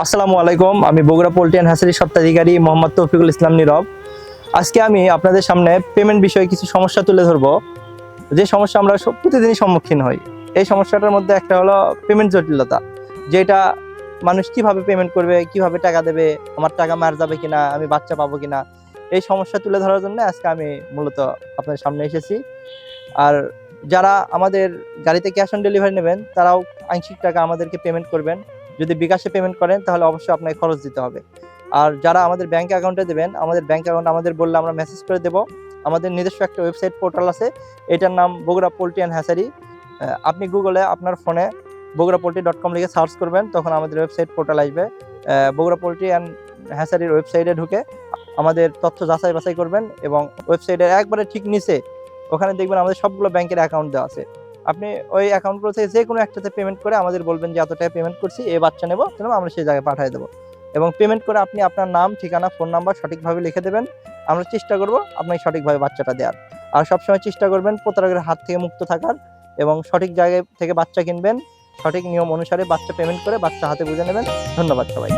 আসসালামু আলাইকুম। আমি বগুড়া পোল্ট্রি অ্যান্ড হ্যাচারি স্বত্বাধিকারী মোহাম্মদ তৌফিকুল ইসলাম নীরব। আজকে আমি আপনাদের সামনে পেমেন্ট বিষয়ে কিছু সমস্যা তুলে ধরবো, যে সমস্যা আমরা প্রতিদিনই সম্মুখীন হই। এই সমস্যাটার মধ্যে একটা হলো পেমেন্ট জটিলতা, যেটা মানুষ কিভাবে পেমেন্ট করবে, কিভাবে টাকা দেবে, আমার টাকা মার যাবে কিনা, আমি বাচ্চা পাবো কিনা। এই সমস্যা তুলে ধরার জন্য আজকে আমি মূলত আপনাদের সামনে এসেছি। আর যারা আমাদের গাড়িতে ক্যাশ অন ডেলিভারি নেবেন, তারাও আংশিক টাকা আমাদেরকে পেমেন্ট করবেন। যদি বিকাশে পেমেন্ট করেন তাহলে অবশ্যই আপনাকে খরচ দিতে হবে। আর যারা আমাদের ব্যাংক অ্যাকাউন্টে দেবেন, আমাদের ব্যাংক অ্যাকাউন্ট আমাদের বললে আমরা মেসেজ করে দেব। আমাদের নিজস্ব একটা ওয়েবসাইট পোর্টাল আছে, এটার নাম বগুড়া পোল্ট্রি অ্যান্ড হ্যাচারি। আপনি গুগলে আপনার ফোনে bogurapoultry.com লিখে সার্চ করবেন, তখন আমাদের ওয়েবসাইট পোর্টাল আসবে। বগুড়া পোল্ট্রি অ্যান্ড হ্যাচারির ওয়েবসাইটে ঢুকে আমাদের তথ্য যাচাই বাছাই করবেন, এবং ওয়েবসাইটের একবারে ঠিক নিচে ওখানে দেখবেন আমাদের সবগুলো ব্যাংকের অ্যাকাউন্ট দেওয়া আছে। আপনি ওই অ্যাকাউন্টগুলো থেকে যে কোনো একটাতে পেমেন্ট করে আমাদের বলবেন যে এত টাকা পেমেন্ট করছি, এই বাচ্চা নেবো, আমরা সেই জায়গায় পাঠিয়ে দেবো। এবং পেমেন্ট করে আপনি আপনার নাম, ঠিকানা, ফোন নাম্বার সঠিকভাবে লিখে দেবেন। আমরা চেষ্টা করব আপনাকে সঠিকভাবে বাচ্চাটা দেওয়ার। আর সবসময় চেষ্টা করবেন প্রতারকের হাত থেকে মুক্ত থাকার, এবং সঠিক জায়গায় থেকে বাচ্চা কিনবেন। সঠিক নিয়ম অনুসারে বাচ্চা পেমেন্ট করে বাচ্চা হাতে বুঝে নেবেন। ধন্যবাদ সবাই।